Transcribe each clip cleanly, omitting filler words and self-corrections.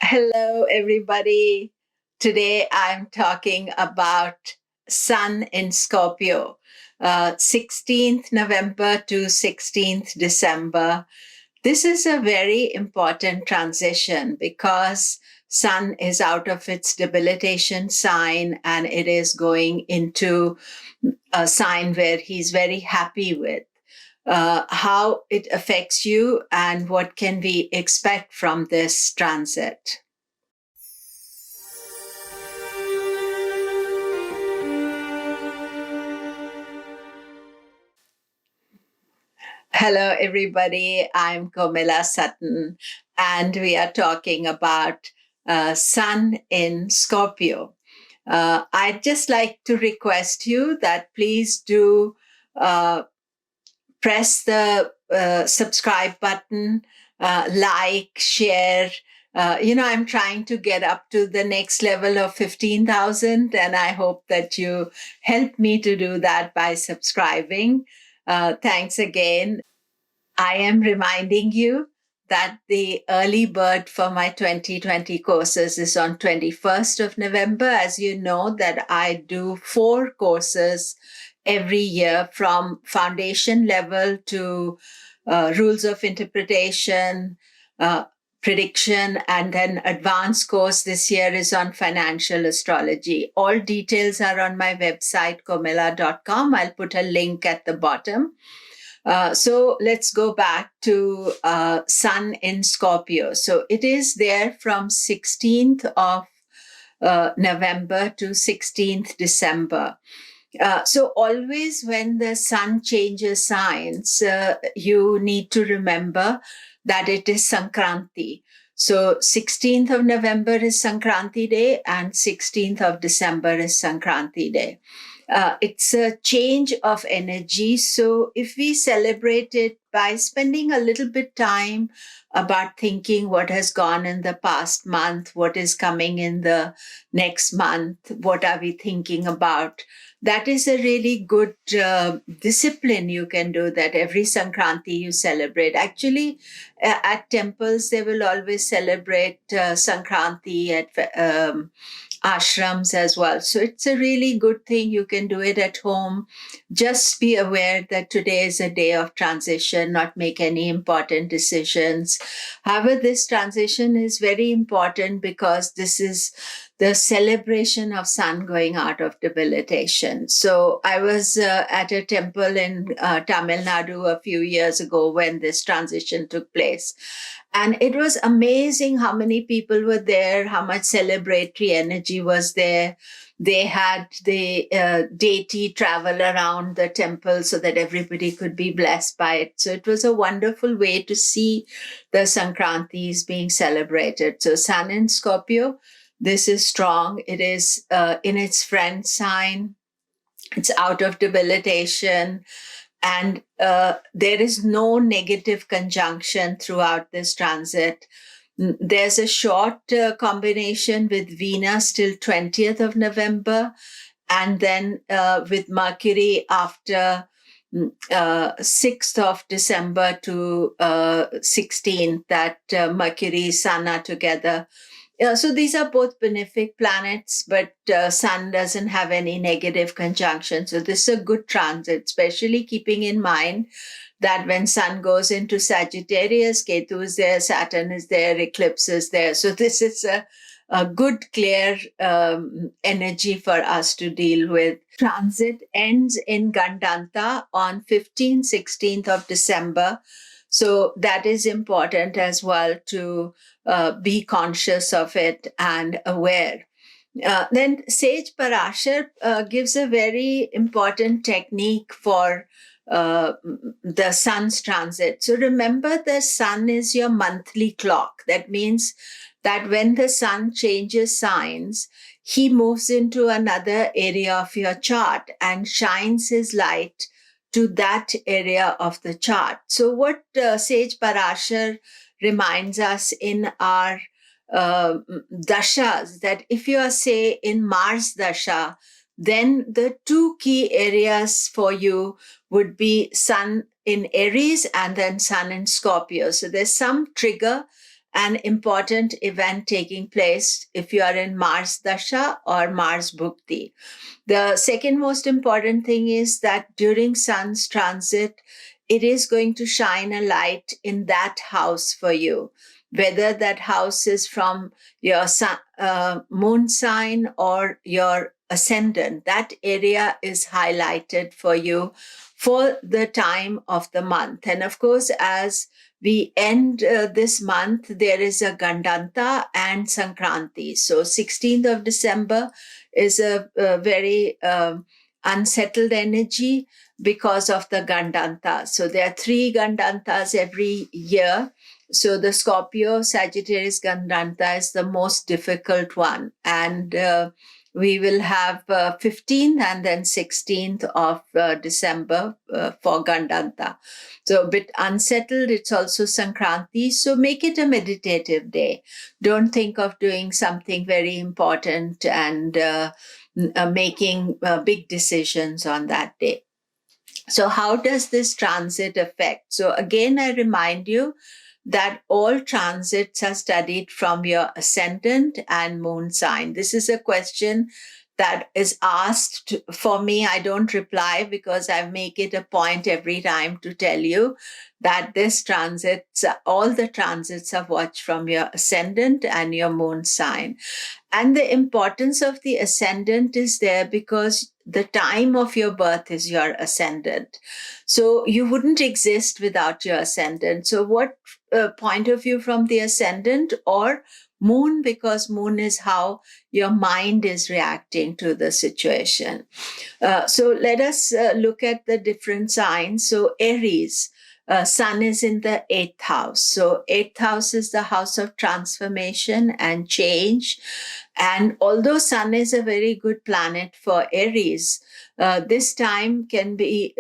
Hello, everybody. Today I'm talking about Sun in Scorpio, 16th November to 16th December. This is a very important transition because Sun is out of its debilitation sign and it is going into a sign where he's very happy with. How it affects you and what can we expect from this transit. Hello, everybody. I'm Komilla Sutton, and we are talking about Sun in Scorpio. I'd just like to request you that please do press the subscribe button, like, share. I'm trying to get up to the next level of 15,000, and I hope that you help me to do that by subscribing. Thanks again. I am reminding you that the early bird for my 2020 courses is on 21st of November. As you know, that I do 4 courses every year from foundation level to rules of interpretation, prediction, and then advanced course this year is on financial astrology. All details are on my website, komilla.com. I'll put a link at the bottom. So let's go back to Sun in Scorpio. So it is there from 16th of November to 16th December. So always when the Sun changes signs, you need to remember that it is Sankranti. So 16th of November is Sankranti Day and 16th of December is Sankranti Day. It's a change of energy. So if we celebrate it by spending a little bit time about thinking what has gone in the past month, what is coming in the next month, what are we thinking about, that is a really good discipline you can do, that every Sankranti you celebrate. Actually, at temples, they will always celebrate Sankranti at ashrams as well. So it's a really good thing. You can do it at home. Just be aware that today is a day of transition, not make any important decisions. However, this transition is very important because this is the celebration of Sun going out of debilitation. So I was at a temple in Tamil Nadu a few years ago when this transition took place. And it was amazing how many people were there, how much celebratory energy was there. They had the deity travel around the temple so that everybody could be blessed by it. So it was a wonderful way to see the Sankrantis being celebrated. So Sun in Scorpio, this is strong. It is in its friend sign. It's out of debilitation. And there is no negative conjunction throughout this transit. There's a short combination with Venus till 20th of November, and then with Mercury after 6th of December to 16th, that Mercury, Sun are together. So these are both benefic planets, but Sun doesn't have any negative conjunction. So this is a good transit, especially keeping in mind that when Sun goes into Sagittarius, Ketu is there, Saturn is there, eclipse is there. So this is a good, clear energy for us to deal with. Transit ends in Gandanta on 15th, 16th of December. So that is important as well to be conscious of it and aware. Then Sage Parashar gives a very important technique for the Sun's transit. So remember, the Sun is your monthly clock. That means that when the Sun changes signs, he moves into another area of your chart and shines his light to that area of the chart. So what Sage Parashar reminds us in our dashas, that if you are, say, in Mars dasha, then the 2 key areas for you would be Sun in Aries and then Sun in Scorpio. So there's some trigger, an important event taking place if you are in Mars Dasha or Mars Bhukti. The second most important thing is that during Sun's transit, it is going to shine a light in that house for you, whether that house is from your moon sign or your ascendant. That area is highlighted for you for the time of the month. And of course, as we end this month, there is a Gandanta and Sankranti. So 16th of December is a very unsettled energy because of the Gandanta. So there are 3 Gandantas every year. So the Scorpio Sagittarius Gandanta is the most difficult one. And we will have 15th and then 16th of December for Gandanta. So a bit unsettled. It's also Sankranti. So make it a meditative day. Don't think of doing something very important and making big decisions on that day. So how does this transit affect? So again, I remind you that all transits are studied from your ascendant and moon sign. This is a question that is asked for me. I don't reply because I make it a point every time to tell you that all the transits are watched from your ascendant and your moon sign. And the importance of the ascendant is there because the time of your birth is your ascendant. So you wouldn't exist without your ascendant. So what point of view from the ascendant or moon, because moon is how your mind is reacting to the situation. So let us look at the different signs. So Aries, Sun is in the 8th house. So 8th house is the house of transformation and change. And although Sun is a very good planet for Aries, this time can be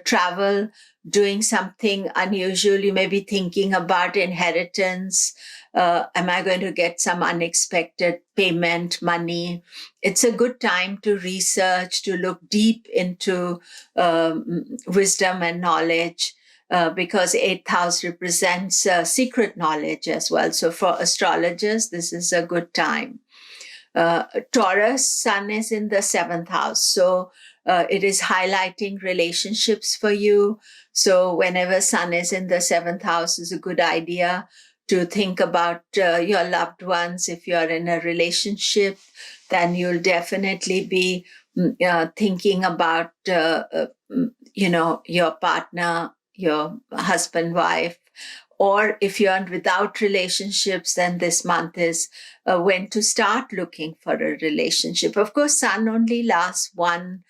travel, doing something unusual. You may be thinking about inheritance. Am I going to get some unexpected payment, money? It's a good time to research, to look deep into wisdom and knowledge. Because 8th house represents secret knowledge as well. So for astrologers, this is a good time. Taurus, Sun is in the 7th house. So it is highlighting relationships for you. So whenever Sun is in the 7th house, is a good idea to think about your loved ones. If you're in a relationship, then you'll definitely be thinking about, your partner, your husband, wife. Or if you're without relationships, then this month is when to start looking for a relationship. Of course, Sun only lasts 1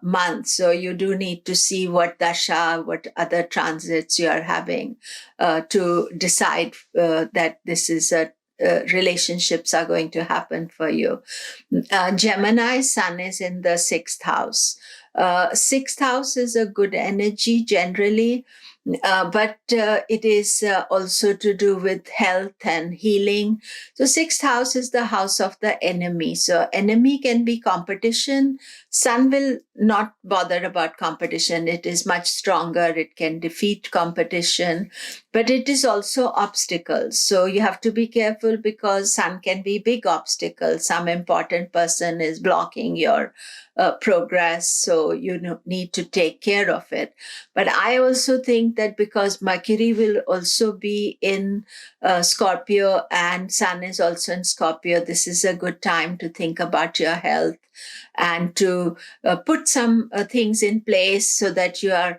month. So you do need to see what dasha, what other transits you are having to decide that this is relationships are going to happen for you. Gemini, Sun is in the 6th house. 6th house is a good energy generally, but it is also to do with health and healing. So 6th house is the house of the enemy. So enemy can be competition. Sun will not bother about competition. It is much stronger. It can defeat competition, but it is also obstacles. So you have to be careful because Sun can be big obstacles. Some important person is blocking your progress. So you need to take care of it. But I also think that because Mercury will also be in Scorpio and Sun is also in Scorpio, this is a good time to think about your health and to put some things in place so that you are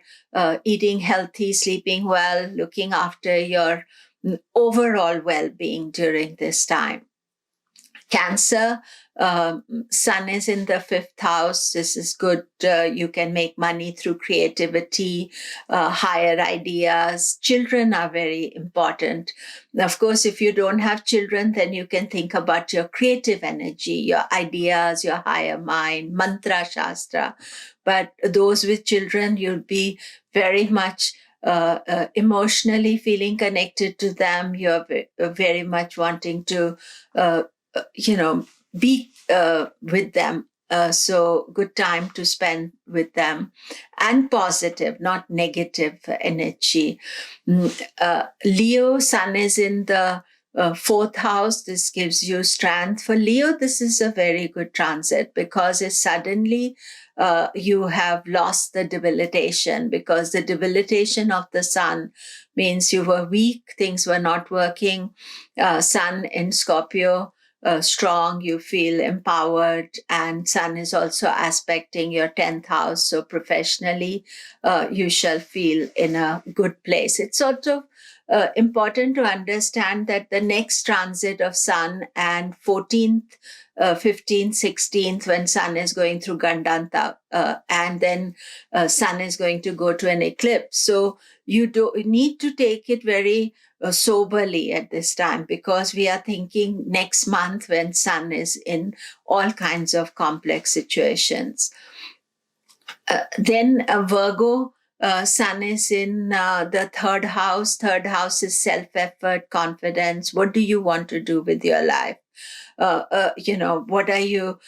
eating healthy, sleeping well, looking after your overall well-being during this time. Cancer, Sun is in the 5th house. This is good. You can make money through creativity, higher ideas. Children are very important. Of course, if you don't have children, then you can think about your creative energy, your ideas, your higher mind, mantra, shastra. But those with children, you'll be very much emotionally feeling connected to them. You're very much wanting to be with them So good time to spend with them, and positive, not negative energy. Leo, Sun is in the fourth house. This gives you strength. For Leo, this is a very good transit because it suddenly you have lost the debilitation, because the debilitation of the Sun means you were weak, things were not working. Sun in Scorpio, strong, you feel empowered, and Sun is also aspecting your 10th house. So professionally, you shall feel in a good place. It's sort of important to understand that the next transit of Sun and 14th, 15th, 16th, when Sun is going through Gandanta, and then Sun is going to go to an eclipse. So you need to take it very soberly at this time, because we are thinking next month when Sun is in all kinds of complex situations. Then Virgo, Sun is in the third house. Third house is self-effort, confidence. What do you want to do with your life? What are you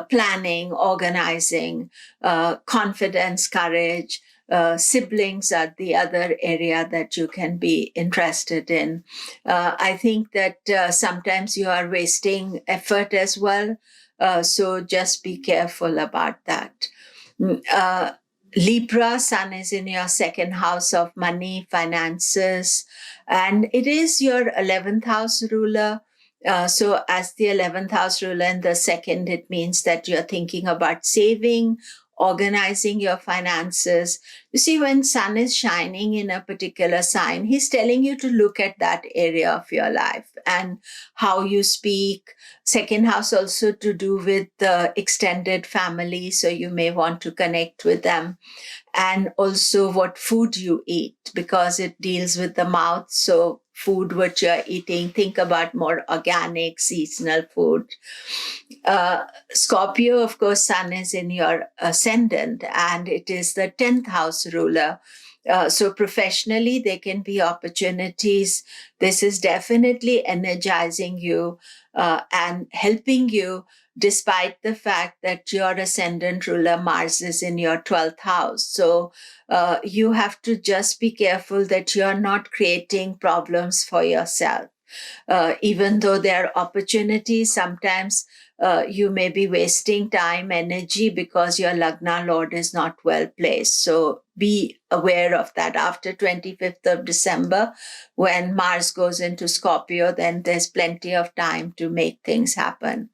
planning, organizing? Confidence, courage. Siblings are the other area that you can be interested in. I think that sometimes you are wasting effort as well. So just be careful about that. Libra, Sun is in your second house of money, finances, and it is your 11th house ruler. So as the 11th house ruler in the second, it means that you're thinking about saving, organizing your finances. You see, when Sun is shining in a particular sign, he's telling you to look at that area of your life and how you speak. Second house also to do with the extended family, so you may want to connect with them. And also what food you eat, because it deals with the mouth. So food which you're eating, think about more organic, seasonal food. Scorpio, of course, Sun is in your ascendant, and it is the 10th house ruler. So professionally, there can be opportunities. This is definitely energizing you and helping you, despite the fact that your ascendant ruler Mars is in your 12th house. So you have to just be careful that you're not creating problems for yourself. Even though there are opportunities, sometimes you may be wasting time, energy, because your Lagna Lord is not well placed. So be aware of that. After 25th of December, when Mars goes into Scorpio, then there's plenty of time to make things happen.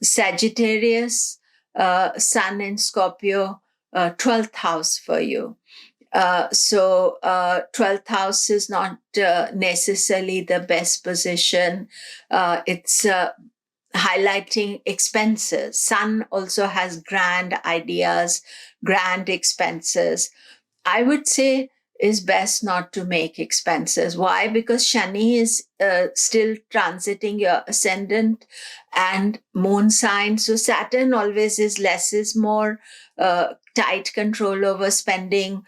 Sagittarius, Sun in Scorpio, 12th house for you. So 12th house is not necessarily the best position. It's highlighting expenses. Sun also has grand ideas, grand expenses. I would say is best not to make expenses. Why? Because Shani is still transiting your ascendant and moon sign. So Saturn always is less is more, tight control over spending.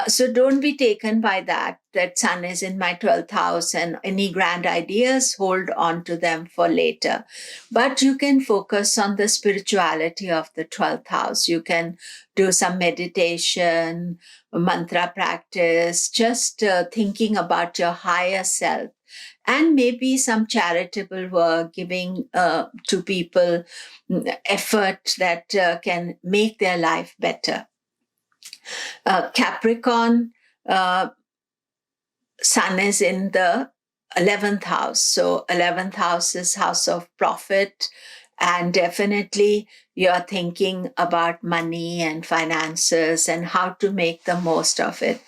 So don't be taken by that Sun is in my 12th house and any grand ideas, hold on to them for later. But you can focus on the spirituality of the 12th house. You can do some meditation, mantra practice, just thinking about your higher self, and maybe some charitable work, giving to people effort that can make their life better. Capricorn, Sun is in the 11th house. So 11th house is house of profit. And definitely you're thinking about money and finances and how to make the most of it.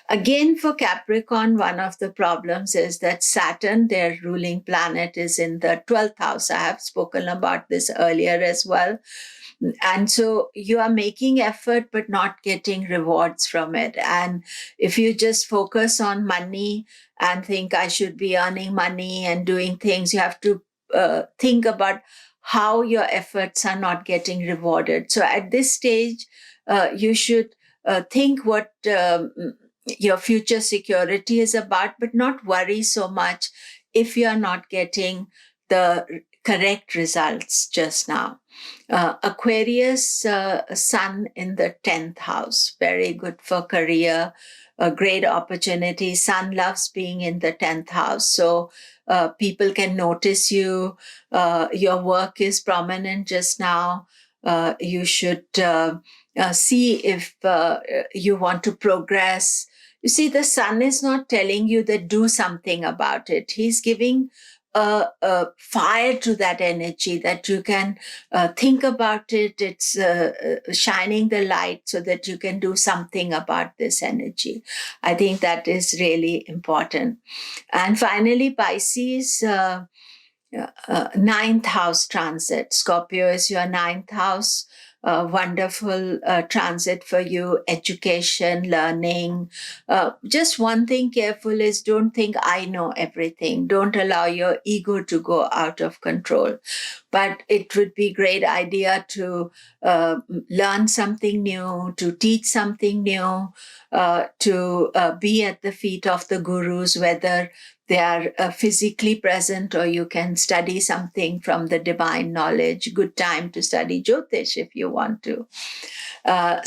Again, for Capricorn, one of the problems is that Saturn, their ruling planet, is in the 12th house. I have spoken about this earlier as well. And so you are making effort but not getting rewards from it. And if you just focus on money and think I should be earning money and doing things, you have to think about how your efforts are not getting rewarded. So at this stage, you should think what your future security is about, but not worry so much if you're not getting the correct results just now. Aquarius, sun in the 10th house, very good for career, a great opportunity. Sun loves being in the 10th house. So people can notice you. Your work is prominent just now. You should see if you want to progress. You see, the sun is not telling you that do something about it. He's giving a fire to that energy that you can think about it. It's shining the light so that you can do something about this energy. I think that is really important. And finally, Pisces, ninth house transit. Scorpio is your ninth house. Wonderful transit for you, education, learning. Just one thing careful is don't think I know everything. Don't allow your ego to go out of control. But it would be a great idea to learn something new, to teach something new, to be at the feet of the gurus, whether they are physically present or you can study something from the divine knowledge. Good time to study Jyotish if you want to. Yeah,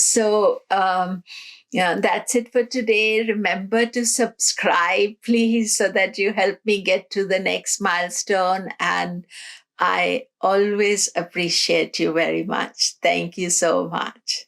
that's it for today. Remember to subscribe, please, so that you help me get to the next milestone. And I always appreciate you very much. Thank you so much.